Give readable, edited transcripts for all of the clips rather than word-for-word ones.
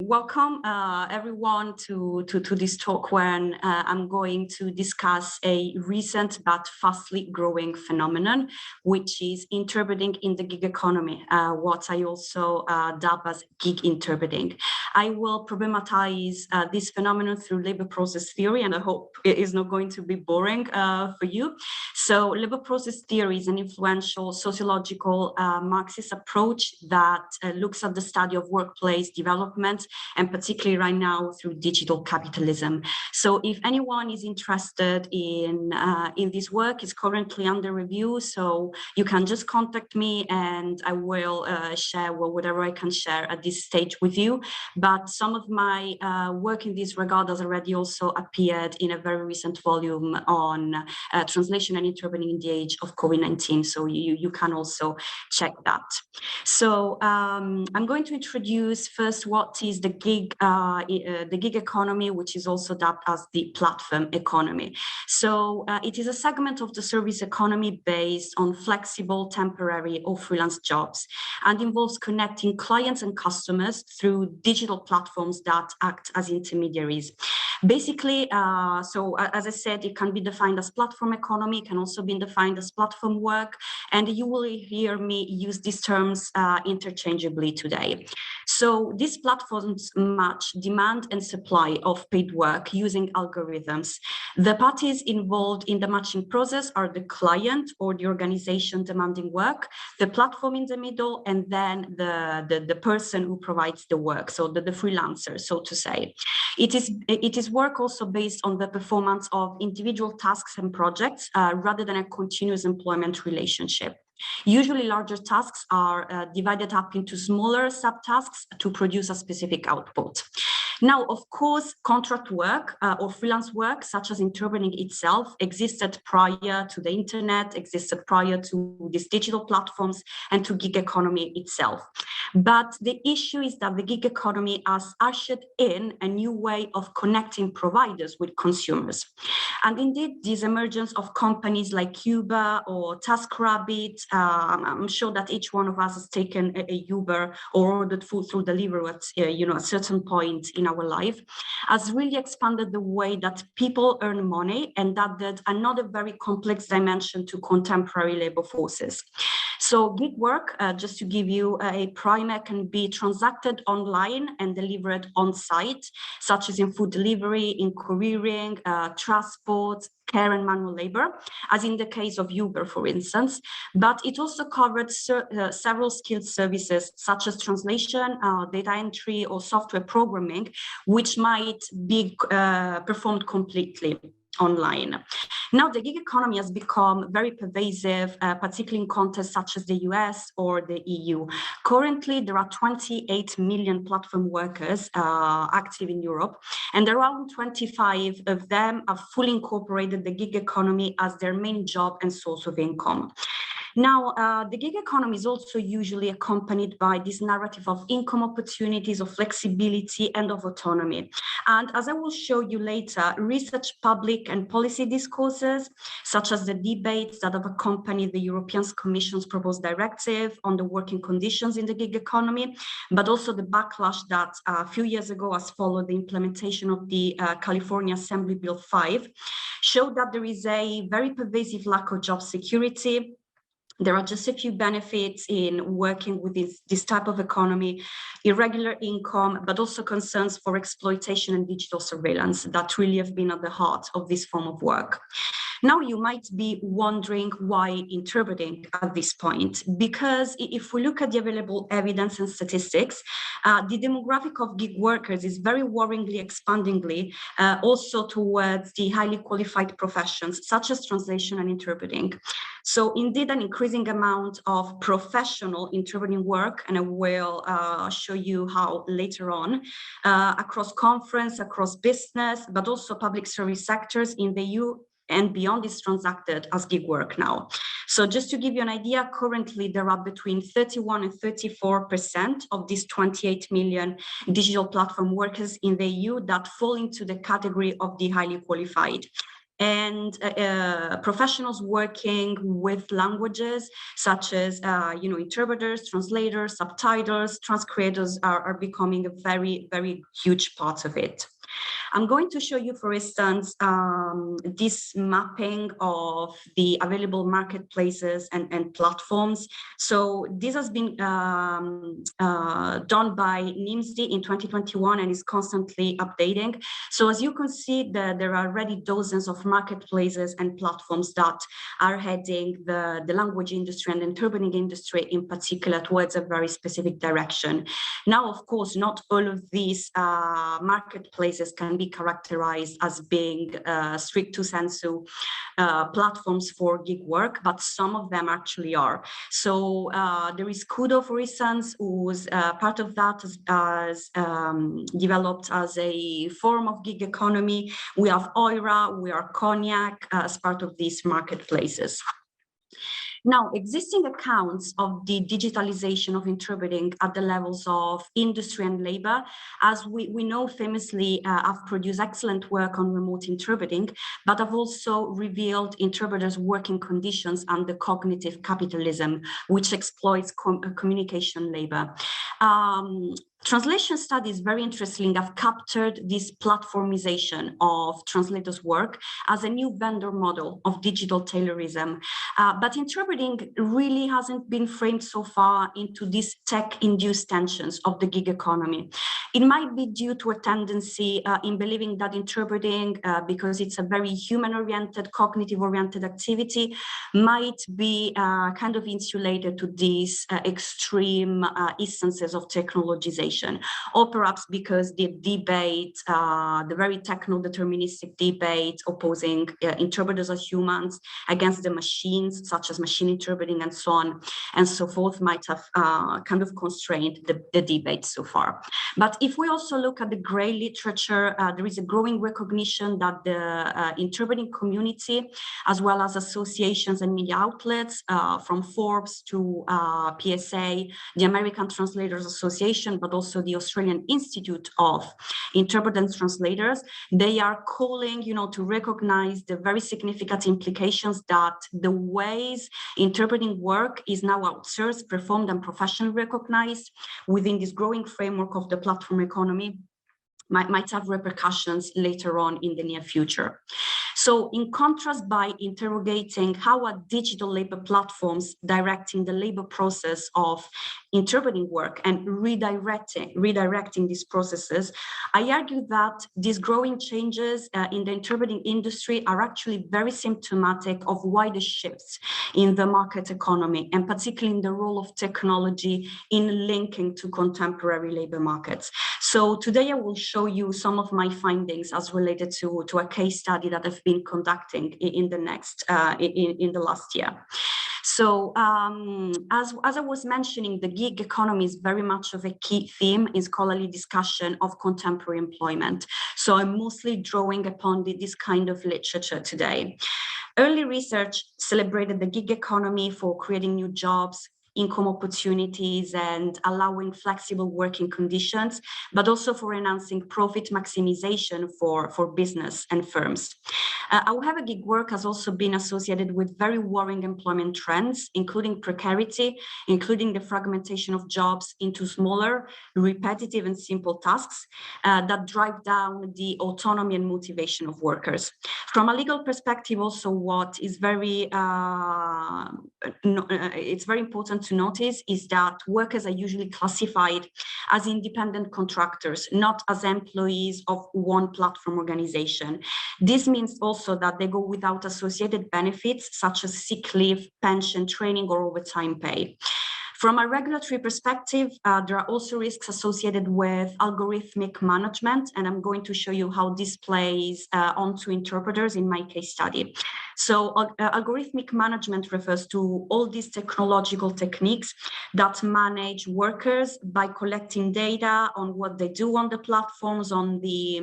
Welcome everyone to this talk when I'm going to discuss a recent but fastly growing phenomenon, which is interpreting in the gig economy, what I also dub as gig interpreting. I will problematize this phenomenon through labor process theory, and I hope it is not going to be boring for you. So labor process theory is an influential sociological Marxist approach that looks at the study of workplace development, and particularly right now through digital capitalism. So if anyone is interested in this work, it's currently under review, so you can just contact me and I will share whatever I can share at this stage with you. But some of my work in this regard has already also appeared in a very recent volume on translation and interpreting in the age of COVID-19, so you can also check that. So I'm going to introduce first what is the gig economy, which is also dubbed as the platform economy. So it is a segment of the service economy based on flexible, temporary or freelance jobs, and involves connecting clients and customers through digital platforms that act as intermediaries. Basically, so as I said, it can be defined as platform economy, it can also be defined as platform work, and you will hear me use these terms interchangeably today. So these platforms match demand and supply of paid work using algorithms. The parties involved in the matching process are the client or the organization demanding work, the platform in the middle, and then the person who provides the work, so the freelancer, so to say. It is work also based on the performance of individual tasks and projects rather than a continuous employment relationship. Usually larger tasks are divided up into smaller subtasks to produce a specific output. Now, of course, contract work or freelance work, such as interpreting itself, existed prior to the internet, existed prior to these digital platforms and to gig economy itself. But the issue is that the gig economy has ushered in a new way of connecting providers with consumers. And indeed, this emergence of companies like Uber or TaskRabbit, I'm sure that each one of us has taken a Uber or ordered food through Deliveroo at a certain point in our life, has really expanded the way that people earn money and added another very complex dimension to contemporary labor forces. So gig work, just to give you a primer, can be transacted online and delivered on site, such as in food delivery, in couriering, transport, care and manual labor, as in the case of Uber, for instance. But it also covered several skilled services, such as translation, data entry, or software programming, which might be performed completely online. Now, the gig economy has become very pervasive, particularly in contexts such as the US or the EU. Currently, there are 28 million platform workers active in Europe, and around 25 of them have fully incorporated the gig economy as their main job and source of income. Now, the gig economy is also usually accompanied by this narrative of income opportunities, of flexibility, and of autonomy. And as I will show you later, research, public and policy discourses, such as the debates that have accompanied the European Commission's proposed directive on the working conditions in the gig economy, but also the backlash that a few years ago has followed the implementation of the California Assembly Bill 5, showed that there is a very pervasive lack of job security. There are just a few benefits in working with this type of economy, irregular income, but also concerns for exploitation and digital surveillance that really have been at the heart of this form of work. Now, you might be wondering why interpreting at this point, because if we look at the available evidence and statistics, the demographic of gig workers is very worryingly expandingly also towards the highly qualified professions, such as translation and interpreting. So indeed, an increasing amount of professional interpreting work, and I will show you how later on, across conference, across business, but also public service sectors in the EU and beyond is transacted as gig work now. So just to give you an idea, currently there are between 31 and 34% of these 28 million digital platform workers in the EU that fall into the category of the highly qualified. and professionals working with languages such as interpreters, translators, subtitles, transcreators are becoming a very, very huge part of it. I'm going to show you, for instance, this mapping of the available marketplaces and platforms. So this has been done by NIMSD in 2021 and is constantly updating. So as you can see, there are already dozens of marketplaces and platforms that are heading the language industry and interpreting industry in particular towards a very specific direction. Now, of course, not all of these marketplaces can be characterized as being stricto sensu platforms for gig work, but some of them actually are. So there is Kudo, for instance, who's part of that as developed as a form of gig economy. We have Oira, we are Cognac as part of these marketplaces. Now, existing accounts of the digitalization of interpreting at the levels of industry and labor, as we know famously, have produced excellent work on remote interpreting, but have also revealed interpreters' working conditions under cognitive capitalism, which exploits communication labor. Translation studies, very interesting, have captured this platformization of translators' work as a new vendor model of digital Taylorism. But interpreting really hasn't been framed so far into these tech-induced tensions of the gig economy. It might be due to a tendency in believing that interpreting, because it's a very human-oriented, cognitive-oriented activity, might be kind of insulated to these extreme instances of technologization. Or perhaps because the debate, the very techno-deterministic debate opposing interpreters as humans against the machines, such as machine interpreting and so on and so forth, might have kind of constrained the debate so far. But if we also look at the gray literature, there is a growing recognition that the interpreting community, as well as associations and media outlets, from Forbes to PSA, the American Translators Association, but also the Australian Institute of Interpreters and Translators, they are calling, to recognize the very significant implications that the ways interpreting work is now outsourced, performed, and professionally recognized within this growing framework of the platform economy might have repercussions later on in the near future. So in contrast, by interrogating how are digital labor platforms directing the labor process of interpreting work and redirecting these processes, I argue that these growing changes in the interpreting industry are actually very symptomatic of wider shifts in the market economy, and particularly in the role of technology in linking to contemporary labor markets. So today I will show you some of my findings as related to a case study that I've been conducting in the last year. So as I was mentioning, the gig economy is very much of a key theme in scholarly discussion of contemporary employment. So I'm mostly drawing upon this kind of literature today. Early research celebrated the gig economy for creating new jobs, income opportunities, and allowing flexible working conditions, but also for enhancing profit maximization for business and firms. However, gig work has also been associated with very worrying employment trends, including precarity, including the fragmentation of jobs into smaller, repetitive, and simple tasks that drive down the autonomy and motivation of workers. From a legal perspective, also, what is it's very important to notice is that workers are usually classified as independent contractors, not as employees of one platform organization. This means also that they go without associated benefits such as sick leave, pension, training, or overtime pay. From a regulatory perspective, there are also risks associated with algorithmic management, and I'm going to show you how this plays onto interpreters in my case study. So algorithmic management refers to all these technological techniques that manage workers by collecting data on what they do on the platforms, on the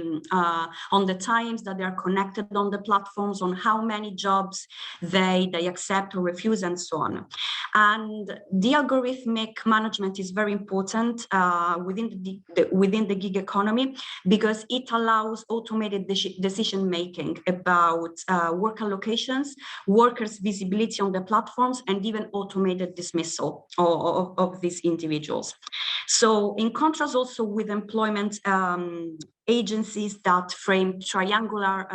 times that they are connected on the platforms, on how many jobs they accept or refuse, and so on. And the algorithmic management is very important within the gig economy, because it allows automated decision making about work allocations, workers' visibility on the platforms, and even automated dismissal of these individuals. So in contrast also with employment agencies that frame triangular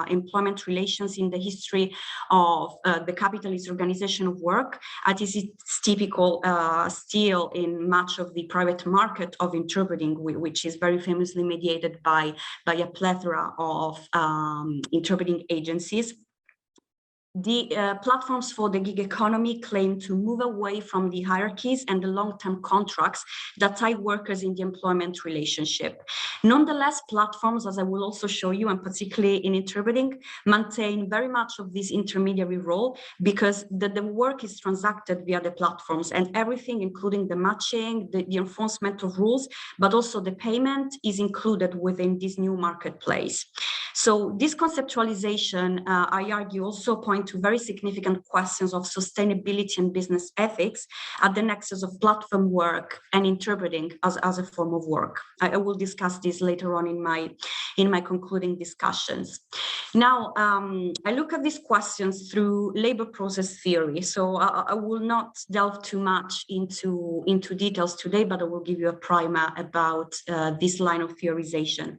employment relations in the history of the capitalist organization of work, as is typical still in much of the private market of interpreting, which is very famously mediated by a plethora of interpreting agencies. The platforms for the gig economy claim to move away from the hierarchies and the long-term contracts that tie workers in the employment relationship. Nonetheless, platforms, as I will also show you, and particularly in interpreting, maintain very much of this intermediary role, because the work is transacted via the platforms, and everything, including the matching, the enforcement of rules, but also the payment, is included within this new marketplace. So this conceptualization, I argue, also point to very significant questions of sustainability and business ethics at the nexus of platform work and interpreting as a form of work. I will discuss this later on in my concluding discussions. Now, I look at these questions through labor process theory. So I will not delve too much into details today, but I will give you a primer about this line of theorization.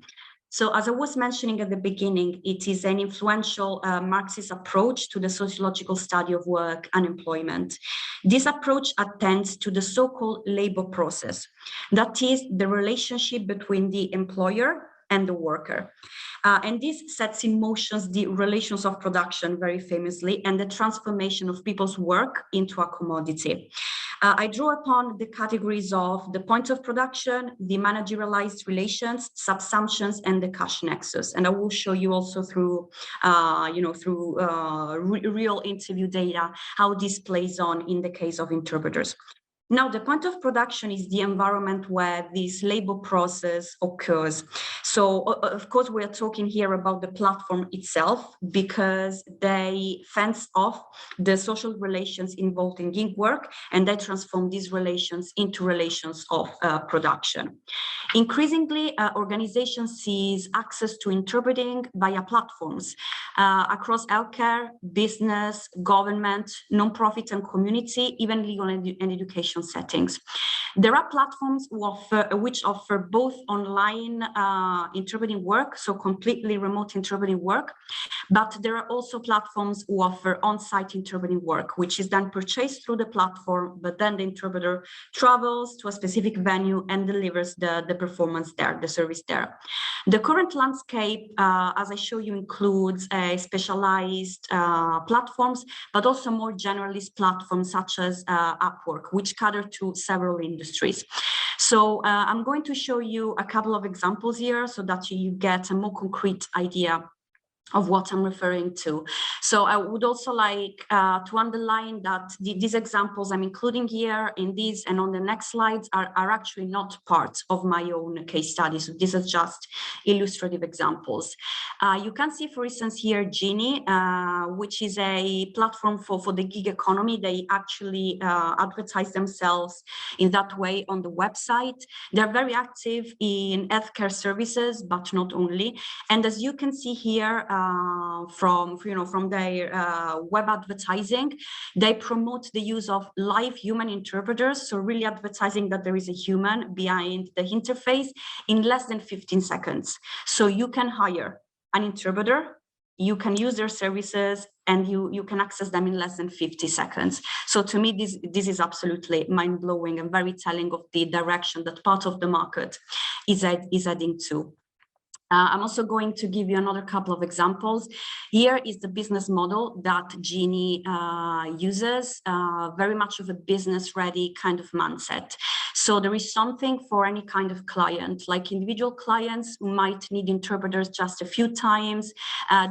So as I was mentioning at the beginning, it is an influential Marxist approach to the sociological study of work and employment. This approach attends to the so-called labor process, that is the relationship between the employer and the worker. And this sets in motion the relations of production, very famously, and the transformation of people's work into a commodity. I draw upon the categories of the point of production, the managerialized relations, subsumptions, and the cash nexus. And I will show you also through, real interview data, how this plays on in the case of interpreters. Now, the point of production is the environment where this labor process occurs. So, of course, we are talking here about the platform itself, because they fence off the social relations involved in gig work, and they transform these relations into relations of production. Increasingly, organizations seize access to interpreting via platforms across healthcare, business, government, nonprofit and community, even legal and education settings. There are platforms which offer both online interpreting work, so completely remote interpreting work, but there are also platforms who offer on-site interpreting work, which is then purchased through the platform, but then the interpreter travels to a specific venue and delivers the performance there, the service there. The current landscape, as I show you, includes specialized platforms, but also more generalist platforms such as Upwork, which cater to several industries. So I'm going to show you a couple of examples here so that you get a more concrete idea of what I'm referring to. So I would also like to underline that these examples I'm including here in these and on the next slides are actually not part of my own case study. So these are just illustrative examples. You can see, for instance, here Genie, which is a platform for the gig economy. They actually advertise themselves in that way on the website. They're very active in healthcare services, but not only. And as you can see here, from their web advertising, they promote the use of live human interpreters, so really advertising that there is a human behind the interface in less than 15 seconds. So you can hire an interpreter, you can use their services, and you can access them in less than 50 seconds. So to me, this is absolutely mind-blowing and very telling of the direction that part of the market is heading to. I'm also going to give you another couple of examples. Here is the business model that Giustini uses, very much of a business-ready kind of mindset. So there is something for any kind of client, like individual clients who might need interpreters just a few times.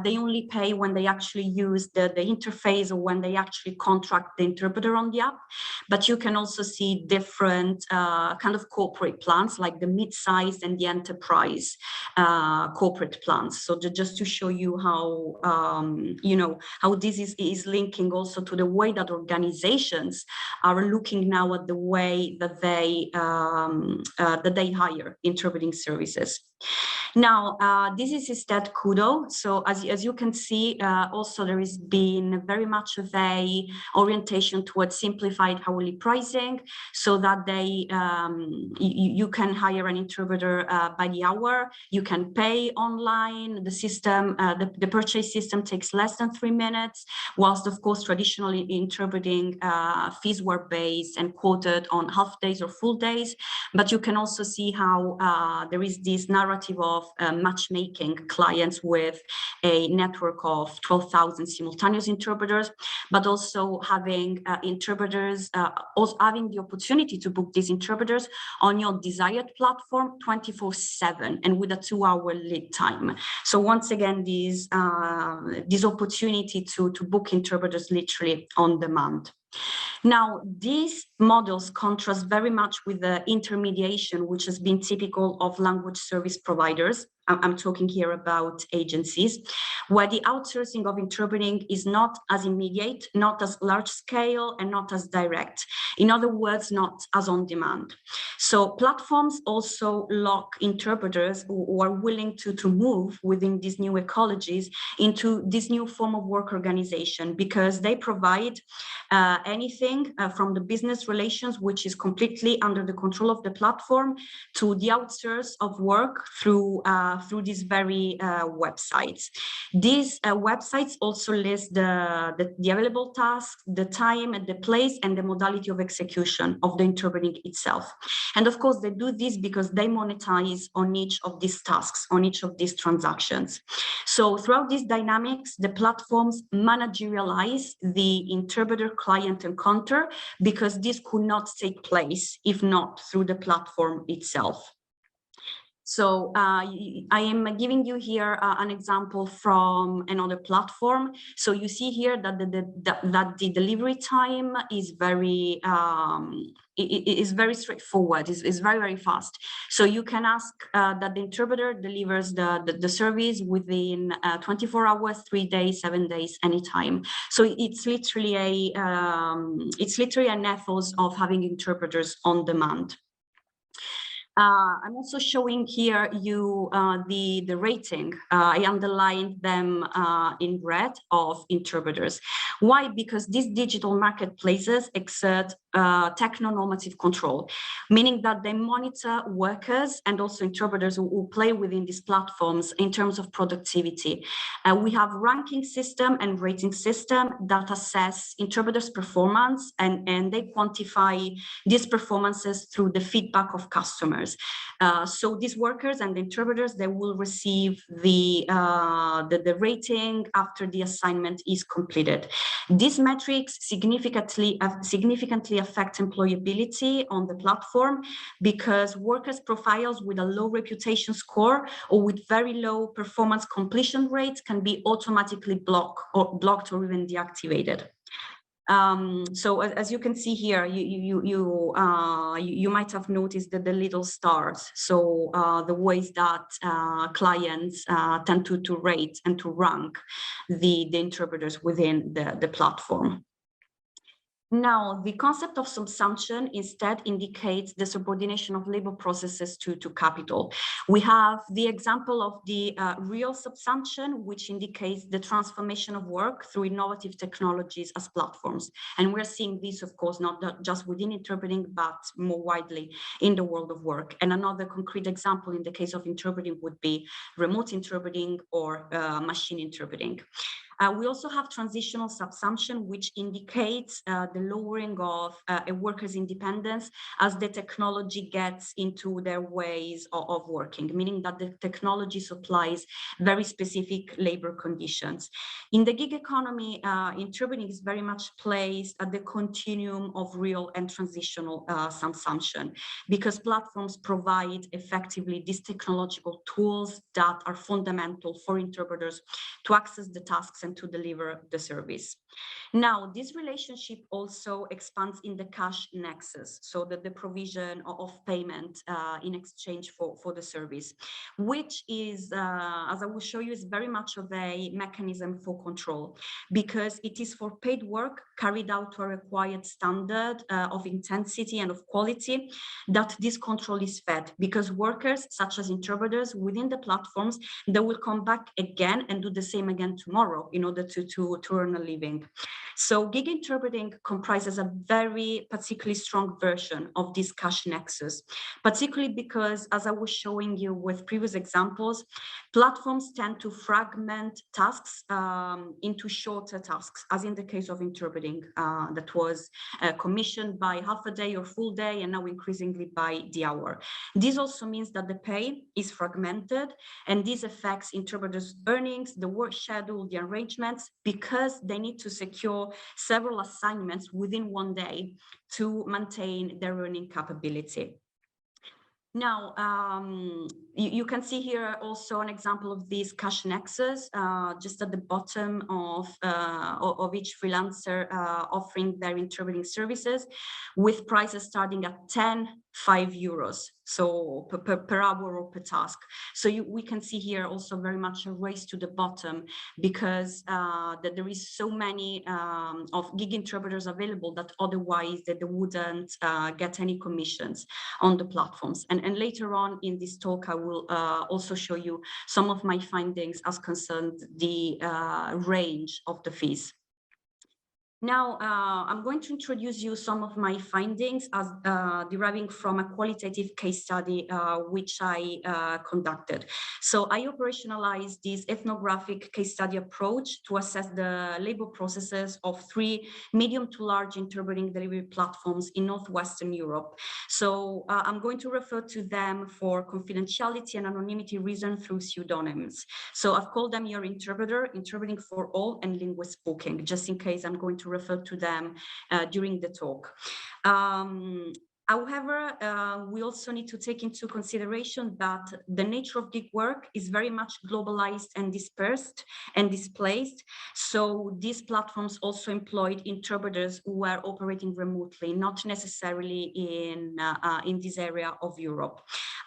They only pay when they actually use the interface or when they actually contract the interpreter on the app. But you can also see different kind of corporate plans, like the mid-sized and the enterprise corporate plans. So just to show you how, how this is linking also to the way that organizations are looking now at the way that they hire interpreting services. Now, this is instead Kudo. So as you can see, also there has been very much of a orientation towards simplified hourly pricing, so that you can hire an interpreter by the hour. You can pay online. The system, the purchase system takes less than 3 minutes, whilst of course traditionally interpreting fees were based and quoted on half days or full days. But you can also see how there is this narrative of matchmaking clients with a network of 12,000 simultaneous interpreters, but also having interpreters, also having the opportunity to book these interpreters on your desired platform 24/7 and with a 2-hour lead time. So once again, this opportunity to book interpreters literally on demand. Now, these models contrast very much with the intermediation, which has been typical of language service providers. I'm talking here about agencies, where the outsourcing of interpreting is not as immediate, not as large scale, and not as direct. In other words, not as on demand. So platforms also lock interpreters who are willing to move within these new ecologies into this new form of work organization, because they provide anything from the business relations, which is completely under the control of the platform, to the outsource of work through these very websites. These websites also list the available tasks, the time and the place, and the modality of execution of the interpreting itself. And of course, they do this because they monetize on each of these tasks, on each of these transactions. So throughout these dynamics, the platforms managerialize the interpreter-client encounter, because this could not take place if not through the platform itself. So I am giving you here an example from another platform. So you see here that the delivery time is very straightforward. It's very, very fast. So you can ask that the interpreter delivers the service within 24 hours, 3 days, 7 days, anytime. So it's literally an ethos of having interpreters on demand. I'm also showing here you the rating. I underlined them in red of interpreters. Why? Because these digital marketplaces exert techno-normative control, meaning that they monitor workers and also interpreters who play within these platforms in terms of productivity. We have ranking system and rating system that assess interpreters' performance, and they quantify these performances through the feedback of customers. So these workers and the interpreters, they will receive the rating after the assignment is completed. These metrics significantly affect employability on the platform, because workers' profiles with a low reputation score or with very low performance completion rates can be automatically blocked or even deactivated. So as you can see here, you might have noticed that the little stars, so the ways that clients tend to rate and to rank the interpreters within the platform. Now, the concept of subsumption instead indicates the subordination of labor processes to capital. We have the example of the real subsumption, which indicates the transformation of work through innovative technologies as platforms. And we're seeing this, of course, not just within interpreting, but more widely in the world of work. And another concrete example in the case of interpreting would be remote interpreting or machine interpreting. We also have transitional subsumption, which indicates the lowering of a worker's independence as the technology gets into their ways of working, meaning that the technology supplies very specific labor conditions. In the gig economy, interpreting is very much placed at the continuum of real and transitional subsumption, because platforms provide effectively these technological tools that are fundamental for interpreters to access the tasks and to deliver the service. Now, this relationship also expands in the cash nexus, so that the provision of payment in exchange for the service, which is, as I will show you, is very much of a mechanism for control, because it is for paid work carried out to a required standard of intensity and of quality that this control is fed, because workers, such as interpreters within the platforms, they will come back again and do the same again tomorrow in order to earn a living. So gig interpreting comprises a very particularly strong version of this cash nexus, particularly because, as I was showing you with previous examples, platforms tend to fragment tasks into shorter tasks, as in the case of interpreting that was commissioned by half a day or full day, and now increasingly by the hour. This also means that the pay is fragmented, and this affects interpreters' earnings, the work schedule, the arrangements, because they need to secure several assignments within one day to maintain their earning capability. Now, you can see here also an example of this cash nexus, just at the bottom of each freelancer offering their interpreting services, with prices starting at 5 euros, so per hour or per task. So we can see here also very much a race to the bottom, because that there is so many of gig interpreters available that otherwise they wouldn't get any commissions on the platforms. And later on in this talk, I will also show you some of my findings as concerned the range of the fees. Now, I'm going to introduce you some of my findings as deriving from a qualitative case study which I conducted. So I operationalized this ethnographic case study approach to assess the labor processes of 3 medium to large interpreting delivery platforms in Northwestern Europe. So I'm going to refer to them for confidentiality and anonymity reasons through pseudonyms. So I've called them your interpreter, interpreting for all, and linguist booking, just in case I'm going to refer to them during the talk. However, we also need to take into consideration that the nature of gig work is very much globalized and dispersed and displaced. So these platforms also employed interpreters who were operating remotely, not necessarily in this area of Europe.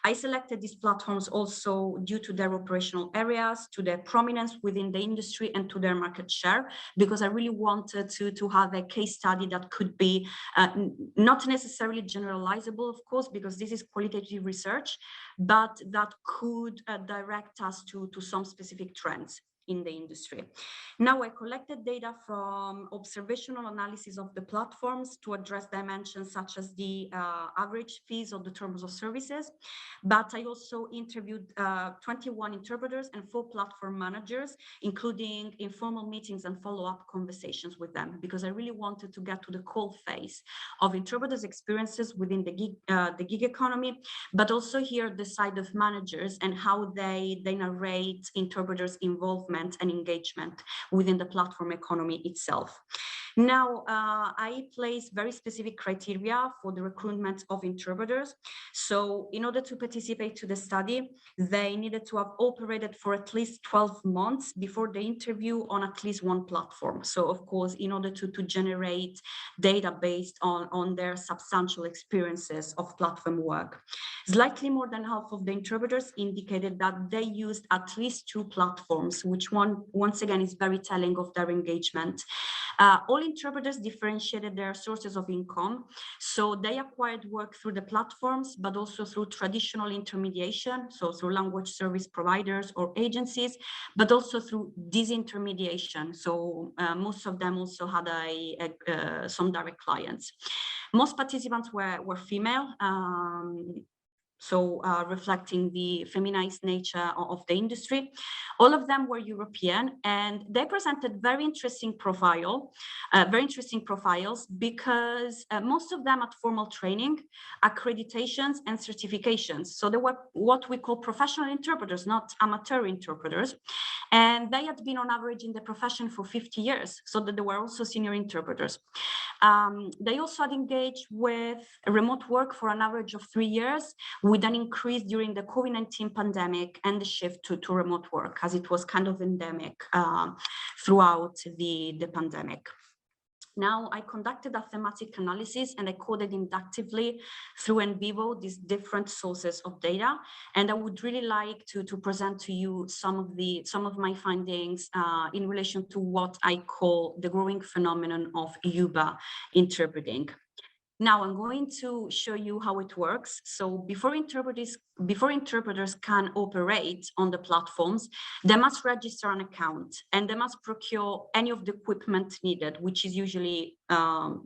I selected these platforms also due to their operational areas, to their prominence within the industry, and to their market share, because I really wanted to have a case study that could be not necessarily generalizable, of course, because this is qualitative research, but that could direct us to some specific trends in the industry. Now, I collected data from observational analysis of the platforms to address dimensions such as the average fees of the terms of services, but I also interviewed 21 interpreters and 4 platform managers, including informal meetings and follow-up conversations with them, because I really wanted to get to the cold face of interpreters' experiences within the gig economy, but also hear the side of managers and how they narrate interpreters' involvement and engagement within the platform economy itself. Now, I place very specific criteria for the recruitment of interpreters. So in order to participate to the study, they needed to have operated for at least 12 months before the interview on at least one platform. So of course, in order to generate data based on their substantial experiences of platform work. Slightly more than half of the interpreters indicated that they used at least 2 platforms, which once again is very telling of their engagement. All interpreters differentiated their sources of income. So they acquired work through the platforms, but also through traditional intermediation, so through language service providers or agencies, but also through disintermediation. So most of them also had some direct clients. Most participants were female. so reflecting the feminized nature of the industry. All of them were European, and they presented very interesting profiles because most of them had formal training, accreditations, and certifications. So they were what we call professional interpreters, not amateur interpreters. And they had been on average in the profession for 50 years, so that they were also senior interpreters. They also had engaged with remote work for an average of 3 years, with an increase during the COVID-19 pandemic and the shift to remote work, as it was kind of endemic throughout the pandemic. Now, I conducted a thematic analysis and I coded inductively through NVivo these different sources of data. And I would really like to present to you some of my findings in relation to what I call the growing phenomenon of Yuba interpreting. Now I'm going to show you how it works. So before interpreters can operate on the platforms, they must register an account and they must procure any of the equipment needed, which is usually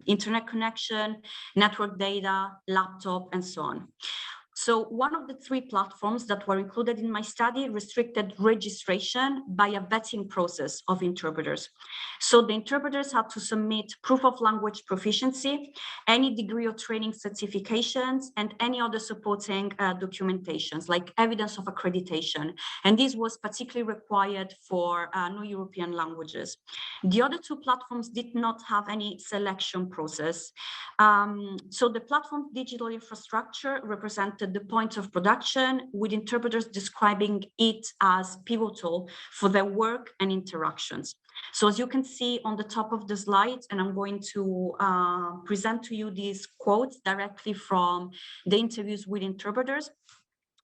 internet connection, network data, laptop, and so on. So one of the 3 platforms that were included in my study restricted registration by a vetting process of interpreters. So the interpreters had to submit proof of language proficiency, any degree of training certifications, and any other supporting documentations like evidence of accreditation. And this was particularly required for non-European languages. The other 2 platforms did not have any selection process. So the platform's digital infrastructure represented the point of production, with interpreters describing it as pivotal for their work and interactions. So as you can see on the top of the slide, and I'm going to present to you these quotes directly from the interviews with interpreters,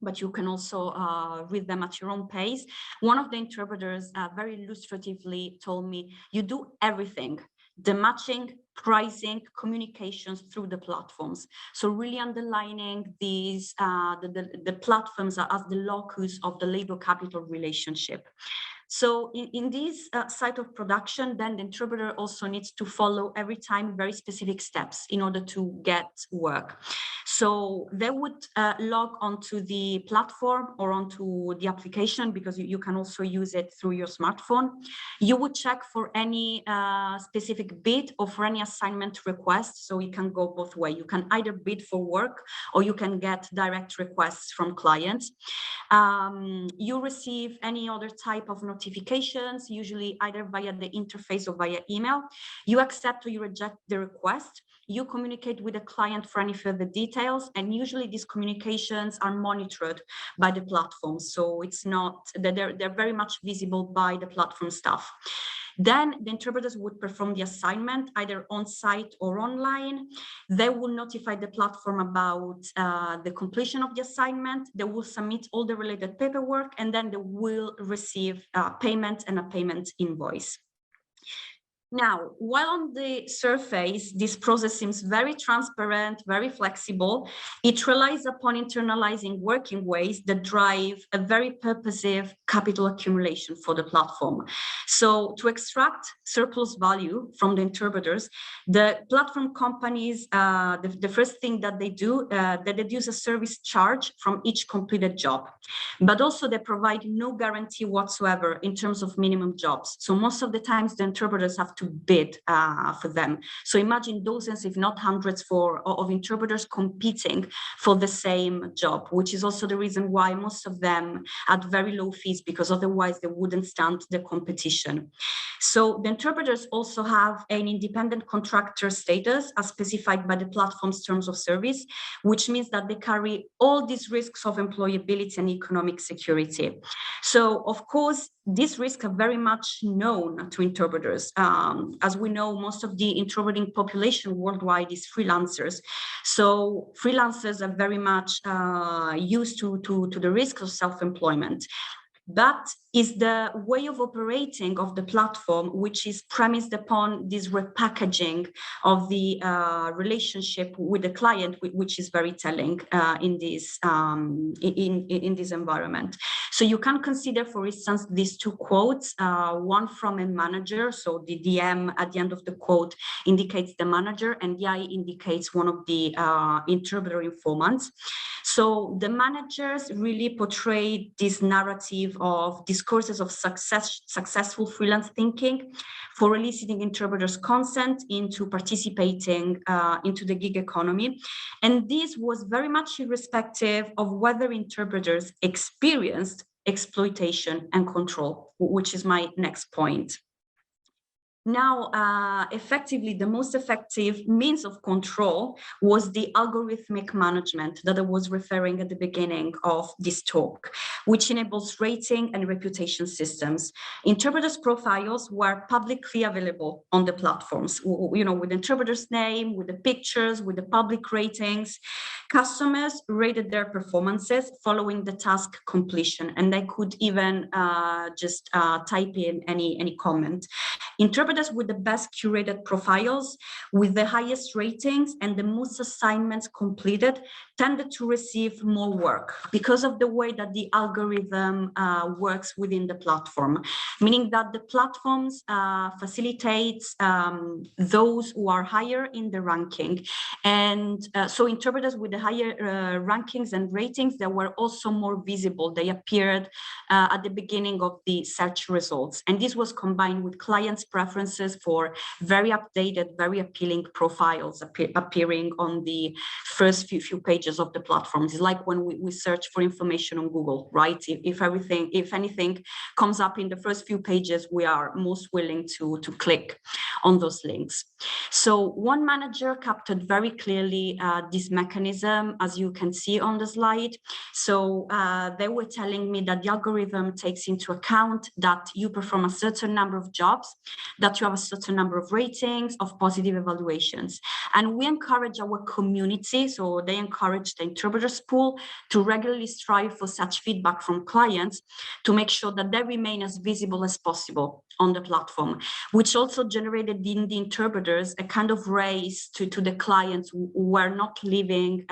but you can also read them at your own pace. One of the interpreters very illustratively told me, "You do everything, the matching, pricing, communications through the platforms." So really underlining these, the platforms as the locus of the labor capital relationship. So in this site of production, then the interpreter also needs to follow every time very specific steps in order to get work. So they would log onto the platform or onto the application, because you can also use it through your smartphone. You would check for any specific bid or for any assignment request. So it can go both ways. You can either bid for work or you can get direct requests from clients. You receive any other type of notifications, usually either via the interface or via email. You accept or you reject the request. You communicate with the client for any further details, and usually these communications are monitored by the platform. So it's not that they're very much visible by the platform staff. Then the interpreters would perform the assignment either on site or online. They will notify the platform about the completion of the assignment. They will submit all the related paperwork, and then they will receive payment and a payment invoice. Now, while on the surface, this process seems very transparent, very flexible, it relies upon internalizing working ways that drive a very purposive capital accumulation for the platform. So to extract surplus value from the interpreters, the platform companies, the first thing that they do, they deduce a service charge from each completed job. But also they provide no guarantee whatsoever in terms of minimum jobs. So most of the times the interpreters have to bid for them. So imagine dozens, if not hundreds, of interpreters competing for the same job, which is also the reason why most of them had very low fees, because otherwise they wouldn't stand the competition. So the interpreters also have an independent contractor status as specified by the platform's terms of service, which means that they carry all these risks of employability and economic security. So of course, these risks are very much known to interpreters. As we know, most of the interpreting population worldwide is freelancers. So freelancers are very much used to the risk of self-employment. That is the way of operating of the platform, which is premised upon this repackaging of the relationship with the client, which is very telling in this environment. So you can consider, for instance, these two quotes, one from a manager. So the DM at the end of the quote indicates the manager, and the I indicates one of the interpreter informants. So the managers really portrayed this narrative of discourses of successful freelance thinking for eliciting interpreters' consent into participating into the gig economy. And this was very much irrespective of whether interpreters experienced exploitation and control, which is my next point. Now, effectively, the most effective means of control was the algorithmic management that I was referring at the beginning of this talk, which enables rating and reputation systems. Interpreters' profiles were publicly available on the platforms, you know, with the interpreter's name, with the pictures, with the public ratings. Customers rated their performances following the task completion, and they could even just type in any comment. Interpreters with the best curated profiles, with the highest ratings and the most assignments completed, tended to receive more work because of the way that the algorithm works within the platform, meaning that the platforms facilitates those who are higher in the ranking. And so interpreters with the higher rankings and ratings, they were also more visible. They appeared at the beginning of the search results. And this was combined with clients' preferences for very updated, very appealing profiles appearing on the first few pages of the platforms. It's like when we search for information on Google, right? If anything comes up in the first few pages, we are most willing to click on those links. So one manager captured very clearly this mechanism, as you can see on the slide. So they were telling me that the algorithm takes into account that you perform a certain number of jobs, that you have a certain number of ratings, of positive evaluations. And we encourage our community, so they encourage the interpreters pool to regularly strive for such feedback from clients to make sure that they remain as visible as possible on the platform, which also generated in the interpreters a kind of race to the clients who were not leaving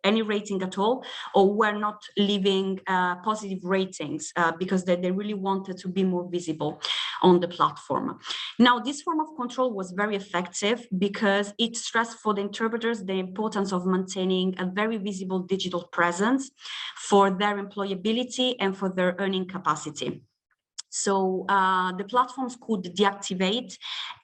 any rating at all, or were not leaving positive ratings because they really wanted to be more visible on the platform. Now, this form of control was very effective because it stressed for the interpreters the importance of maintaining a very visible digital presence for their employability and for their earning capacity. So the platforms could deactivate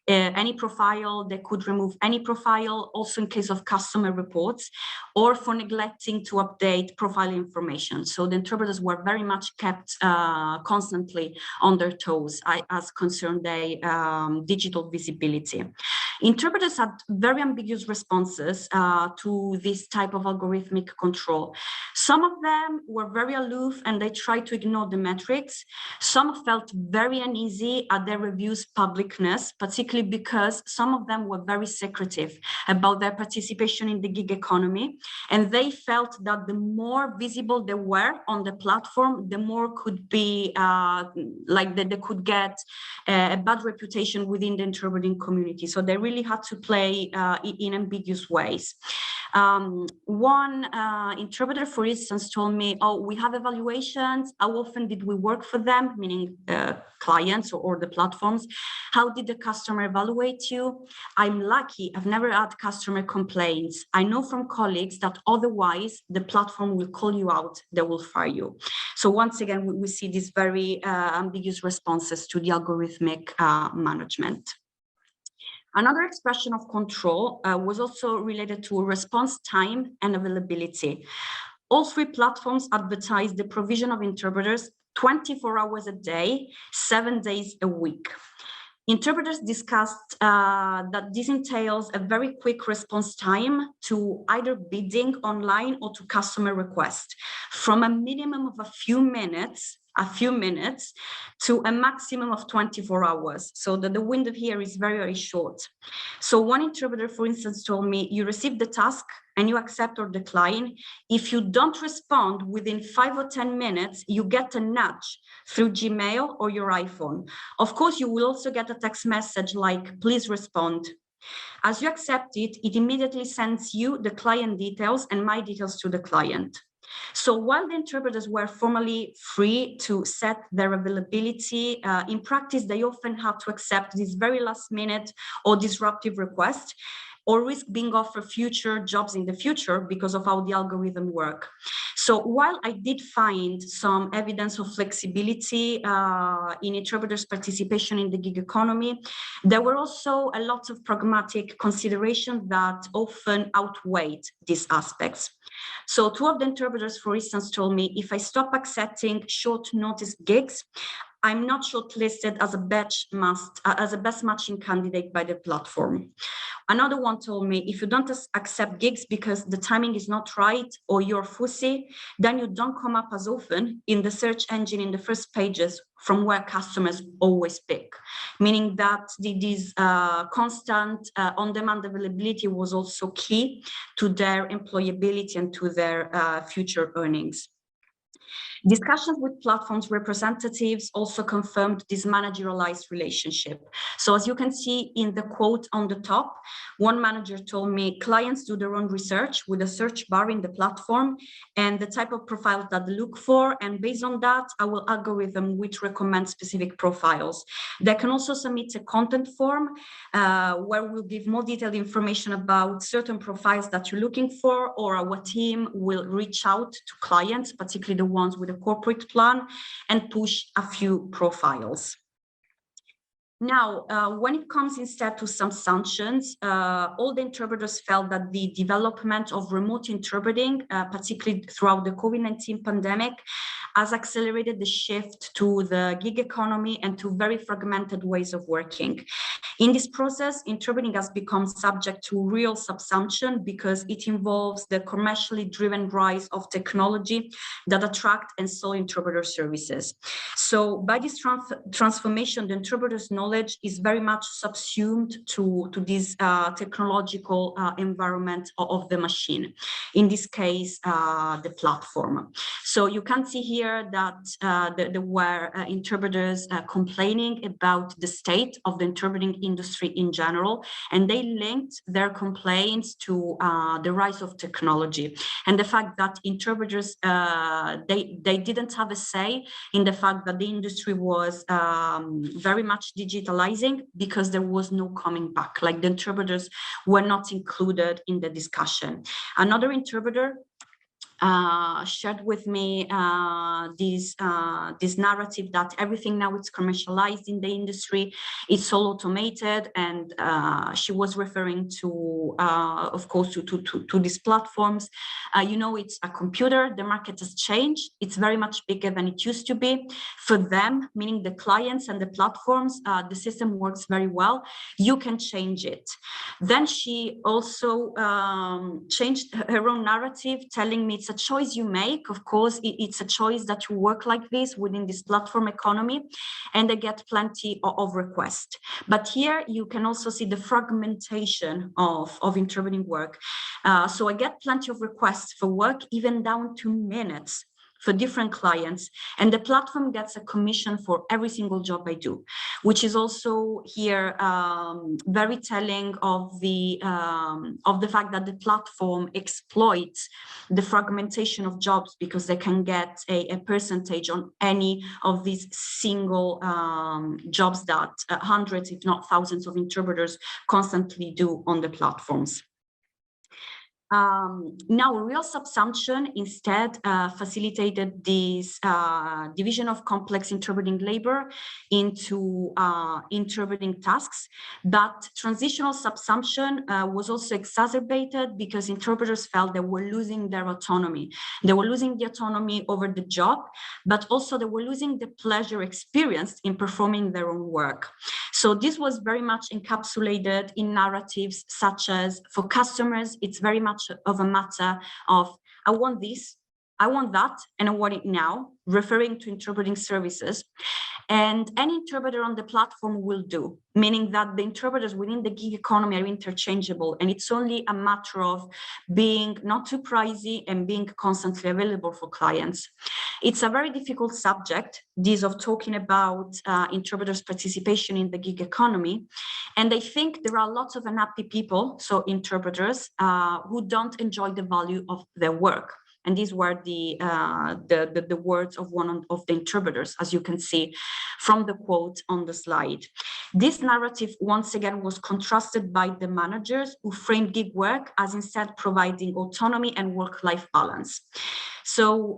any profile, they could remove any profile, also in case of customer reports, or for neglecting to update profile information. So the interpreters were very much kept constantly on their toes as concerned their digital visibility. Interpreters had very ambiguous responses to this type of algorithmic control. Some of them were very aloof and they tried to ignore the metrics. Some felt very uneasy at their reviews' publicness, particularly because some of them were very secretive about their participation in the gig economy. And they felt that the more visible they were on the platform, the more could be like that they could get a bad reputation within the interpreting community. So they really had to play in ambiguous ways. One interpreter, for instance, told me, oh, we have evaluations. How often did we work for them? Meaning clients or the platforms. How did the customer evaluate you? I'm lucky. I've never had customer complaints. I know from colleagues that otherwise the platform will call you out. They will fire you. So once again, we see these very ambiguous responses to the algorithmic management. Another expression of control was also related to response time and availability. All three platforms advertise the provision of interpreters 24 hours a day, 7 days a week. Interpreters discussed that this entails a very quick response time to either bidding online or to customer request, from a minimum of a few minutes a few minutes to a maximum of 24 hours. So the window here is very, very short. So one interpreter, for instance, told me, you receive the task and you accept or decline. If you don't respond within 5 or 10 minutes, you get a nudge through Gmail or your iPhone. Of course, you will also get a text message like, please respond. As you accept it, it immediately sends you the client details and my details to the client. So while the interpreters were formally free to set their availability, in practice, they often had to accept this very last minute or disruptive request, or risk being offered future jobs in the future because of how the algorithm work. So while I did find some evidence of flexibility in interpreters' participation in the gig economy, there were also a lot of pragmatic considerations that often outweighed these aspects. So two of the interpreters, for instance, told me, if I stop accepting short notice gigs, I'm not shortlisted as a best matching candidate by the platform. Another one told me, if you don't accept gigs because the timing is not right or you're fussy, then you don't come up as often in the search engine in the first pages from where customers always pick, meaning that this constant on-demand availability was also key to their employability and to their future earnings. Discussions with platforms representatives also confirmed this managerialized relationship. So as you can see in the quote on the top, one manager told me, clients do their own research with a search bar in the platform and the type of profiles that they look for. And based on that, our algorithm which recommends specific profiles. They can also submit a content form where we'll give more detailed information about certain profiles that you're looking for, or our team will reach out to clients, particularly the ones with a corporate plan, and push a few profiles. Now, when it comes instead to subsumptions, all the interpreters felt that the development of remote interpreting, particularly throughout the COVID-19 pandemic, has accelerated the shift to the gig economy and to very fragmented ways of working. In this process, interpreting has become subject to real subsumption because it involves the commercially driven rise of technology that attract and sell interpreter services. So by this transformation, the interpreter's knowledge is very much subsumed to this technological environment of the machine, in this case, the platform. So you can see here that there were interpreters complaining about the state of the interpreting industry in general, and they linked their complaints to the rise of technology and the fact that interpreters, they didn't have a say in the fact that the industry was very much digitalizing because there was no coming back, like the interpreters were not included in the discussion. Another interpreter shared with me this narrative that everything now is commercialized in the industry, it's all automated, and she was referring to, of course, to these platforms. You know, it's a computer, the market has changed, it's very much bigger than it used to be. For them, meaning the clients and the platforms, the system works very well, you can change it. Then she also changed her own narrative, telling me it's a choice you make. Of course, it's a choice that you work like this within this platform economy, and they get plenty of requests. But here you can also see the fragmentation of interpreting work. So I get plenty of requests for work, even down to minutes, for different clients, and the platform gets a commission for every single job I do, which is also here very telling of the fact that the platform exploits the fragmentation of jobs because they can get a percentage on any of these single jobs that hundreds, if not thousands, of interpreters constantly do on the platforms. Now, real subsumption instead facilitated this division of complex interpreting labor into interpreting tasks, but transitional subsumption was also exacerbated because interpreters felt they were losing their autonomy. They were losing the autonomy over the job, but also they were losing the pleasure experienced in performing their own work. So this was very much encapsulated in narratives such as, for customers, it's very much of a matter of, I want this, I want that, and I want it now, referring to interpreting services. And any interpreter on the platform will do, meaning that the interpreters within the gig economy are interchangeable, and it's only a matter of being not too pricey and being constantly available for clients. It's a very difficult subject, this of talking about interpreters' participation in the gig economy. And I think there are lots of unhappy people, so interpreters, who don't enjoy the value of their work. And these were the words of one of the interpreters, as you can see from the quote on the slide. This narrative, once again, was contrasted by the managers who framed gig work as instead providing autonomy and work-life balance. So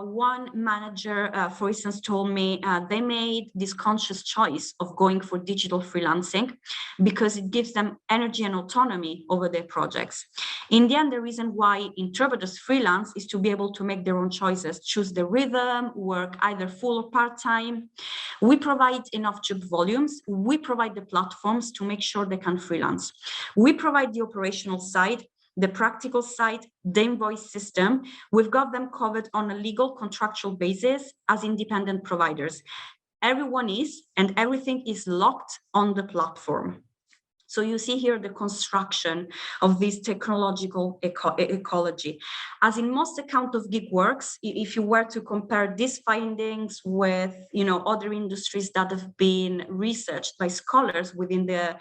one manager, for instance, told me they made this conscious choice of going for digital freelancing because it gives them energy and autonomy over their projects. In the end, the reason why interpreters freelance is to be able to make their own choices, choose the rhythm, work either full or part-time. We provide enough job volumes. We provide the platforms to make sure they can freelance. We provide the operational side, the practical side, the invoice system. We've got them covered on a legal contractual basis as independent providers. Everyone is, and everything is locked on the platform. So you see here the construction of this technological ecology. As in most account of gig works, if you were to compare these findings with other industries that have been researched by scholars within the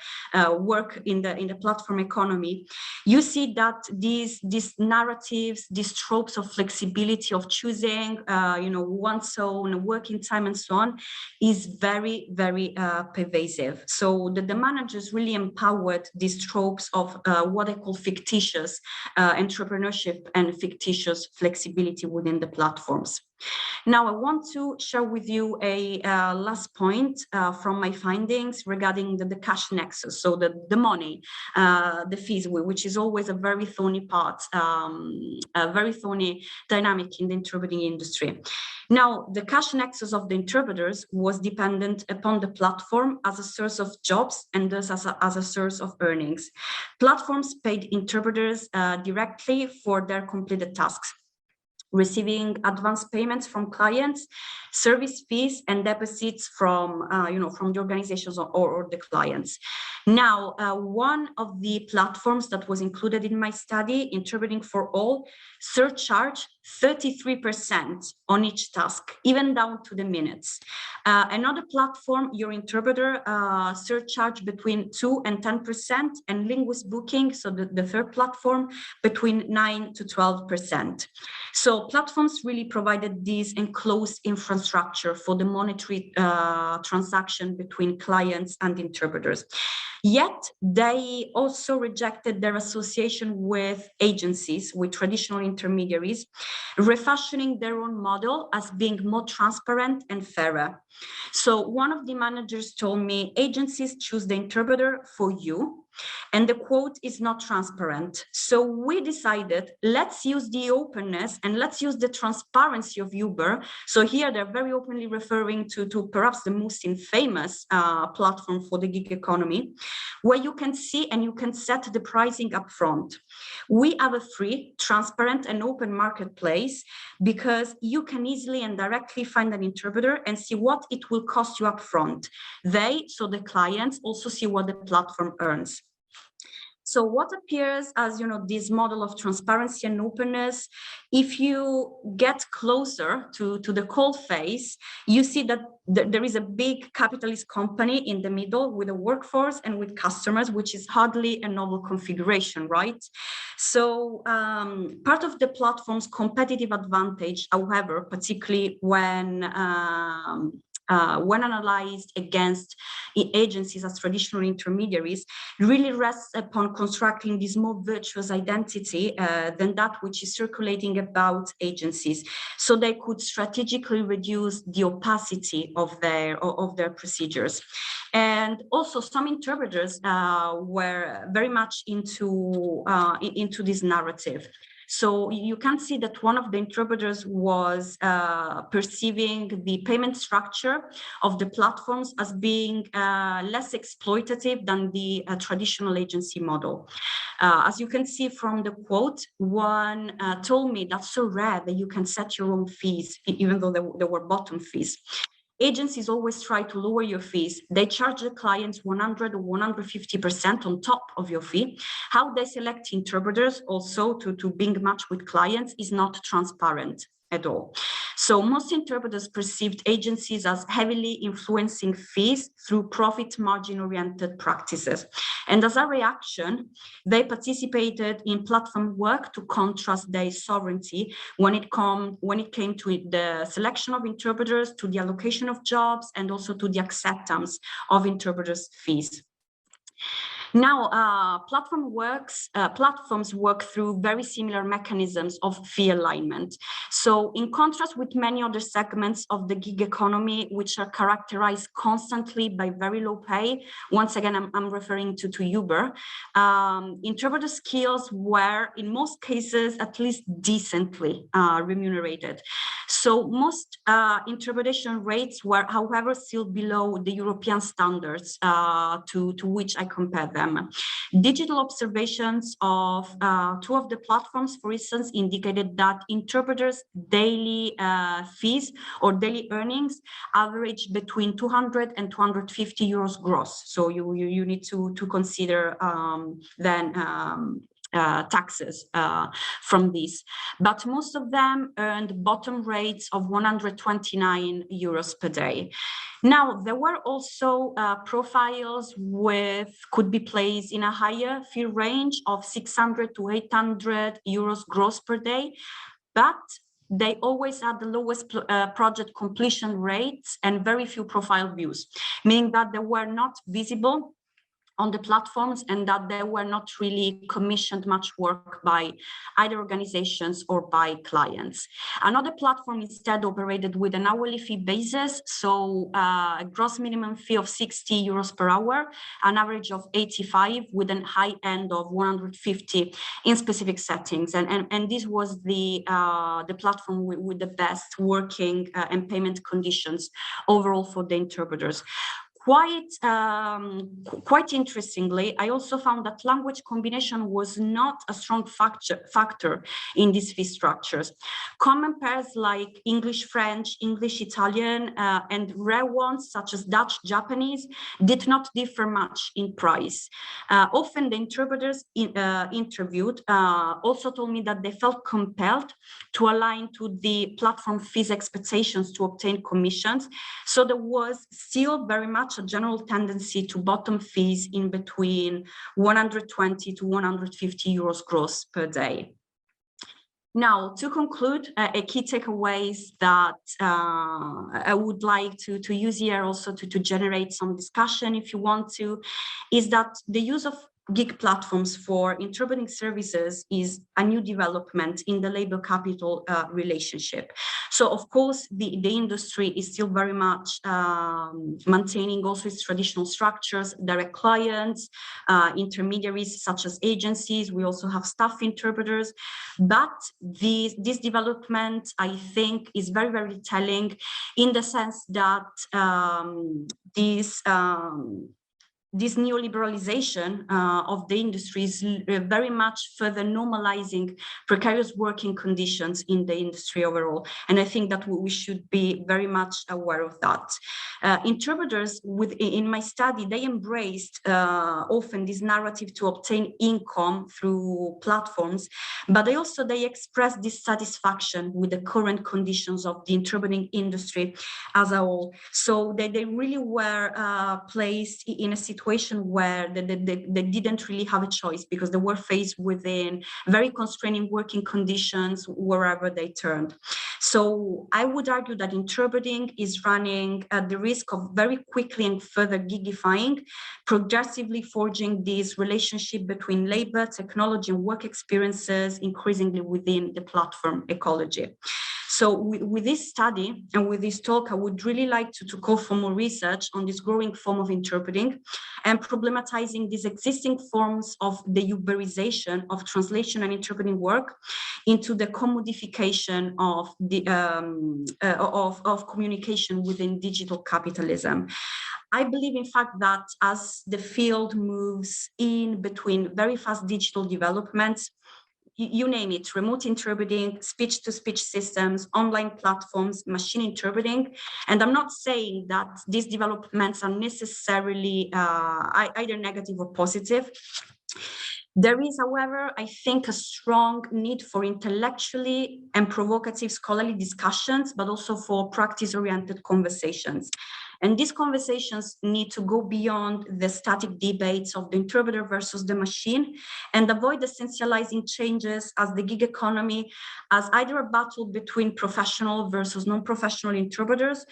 work in the platform economy, you see that these narratives, these tropes of flexibility of choosing, one's own working time and so on, is very, very pervasive. So the managers really empowered these tropes of what I call fictitious entrepreneurship and fictitious flexibility within the platforms. Now, I want to share with you a last point from my findings regarding the cash nexus, so the money, the fees, which is always a very thorny part, a very thorny dynamic in the interpreting industry. Now, the cash nexus of the interpreters was dependent upon the platform as a source of jobs and thus as a source of earnings. Platforms paid interpreters directly for their completed tasks, receiving advance payments from clients, service fees, and deposits from the organizations or the clients. Now, one of the platforms that was included in my study, Interpreting for All, surcharge 33% on each task, even down to the minutes. Another platform, Your Interpreter, surcharge between 2 and 10%, and Linguist Booking, so the third platform, between 9 to 12%. So platforms really provided this enclosed infrastructure for the monetary transaction between clients and interpreters. Yet they also rejected their association with agencies, with traditional intermediaries, refashioning their own model as being more transparent and fairer. So one of the managers told me, agencies choose the interpreter for you, and the quote is not transparent. So we decided, let's use the openness and let's use the transparency of Uber. So here they're very openly referring to perhaps the most infamous platform for the gig economy, where you can see and you can set the pricing up front. We have a free, transparent, and open marketplace because you can easily and directly find an interpreter and see what it will cost you up front. They, so the clients, also see what the platform earns. So what appears as, this model of transparency and openness, if you get closer to the cold face, you see that there is a big capitalist company in the middle with a workforce and with customers, which is hardly a novel configuration, right? So part of the platform's competitive advantage, however, particularly when analyzed against agencies as traditional intermediaries, really rests upon constructing this more virtuous identity than that which is circulating about agencies. So they could strategically reduce the opacity of their procedures. And also some interpreters were very much into this narrative. So you can see that one of the interpreters was perceiving the payment structure of the platforms as being less exploitative than the traditional agency model. As you can see from the quote, one told me that's so rare that you can set your own fees, even though there were bottom fees. Agencies always try to lower your fees. They charge the clients 100 or 150% on top of your fee. How they select interpreters also to being matched with clients is not transparent at all. So most interpreters perceived agencies as heavily influencing fees through profit margin-oriented practices. And as a reaction, they participated in platform work to contrast their sovereignty when it came to the selection of interpreters, to the allocation of jobs, and also to the acceptance of interpreters' fees. Now, platforms work through very similar mechanisms of fee alignment. So in contrast with many other segments of the gig economy, which are characterized constantly by very low pay, once again, I'm referring to Uber, interpreter skills were in most cases at least decently remunerated. So most interpretation rates were, however, still below the European standards to which I compared them. Digital observations of two of the platforms, for instance, indicated that interpreters' daily fees or daily earnings average between 200 and 250 euros gross. So you need to consider then taxes from this, but most of them earned bottom rates of 129 euros per day. Now, there were also profiles could be placed in a higher fee range of 600 to 800 euros gross per day, but they always had the lowest project completion rates and very few profile views, meaning that they were not visible on the platforms and that they were not really commissioned much work by either organizations or by clients. Another platform instead operated with an hourly fee basis, so a gross minimum fee of 60 euros per hour, an average of 85 with a high end of 150 in specific settings. And this was the platform with the best working and payment conditions overall for the interpreters. Quite interestingly, I also found that language combination was not a strong factor in these fee structures. Common pairs like English, French, English, Italian, and rare ones such as Dutch, Japanese did not differ much in price. Often the interpreters interviewed also told me that they felt compelled to align to the platform fees expectations to obtain commissions. So there was still very much a general tendency to bottom fees in between 120 to 150 euros gross per day. Now, to conclude, a key takeaways that I would like to use here also to generate some discussion, if you want to, is that the use of gig platforms for interpreting services is a new development in the labor capital relationship. So of course, the industry is still very much maintaining also its traditional structures, direct clients, intermediaries such as agencies. We also have staff interpreters, but this development, I think, is very, very telling in the sense that this neoliberalization of the industry is very much further normalizing precarious working conditions in the industry overall. And I think that we should be very much aware of that. Interpreters in my study, they embraced often this narrative to obtain income through platforms, but they expressed dissatisfaction with the current conditions of the interpreting industry as a whole. So they really were placed in a situation where they didn't really have a choice because they were faced within very constraining working conditions wherever they turned. So I would argue that interpreting is running at the risk of very quickly and further gigifying, progressively forging this relationship between labor, technology, and work experiences increasingly within the platform ecology. So with this study and with this talk, I would really like to call for more research on this growing form of interpreting and problematizing these existing forms of the Uberization of translation and interpreting work into the commodification of the of communication within digital capitalism. I believe, in fact, that as the field moves in between very fast digital developments, you name it, remote interpreting, speech-to-speech systems, online platforms, machine interpreting. And I'm not saying that these developments are necessarily either negative or positive. There is, however, I think, a strong need for intellectually and provocative scholarly discussions, but also for practice-oriented conversations. And these conversations need to go beyond the static debates of the interpreter versus the machine and avoid essentializing changes as the gig economy as either a battle between professional versus non-professional interpreters,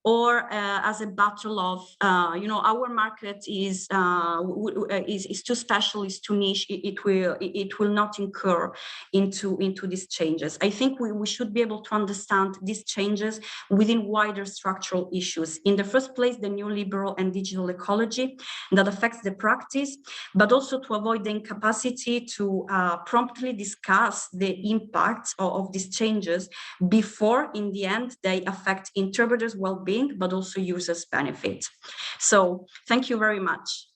or as a battle of, our market is too special, is too niche, it will not incur into these changes. I think we should be able to understand these changes within wider structural issues. In the first place, the neoliberal and digital ecology that affects the practice, but also to avoid the incapacity to promptly discuss the impact of these changes before, in the end, they affect interpreters' well-being, but also users' benefit. So thank you very much.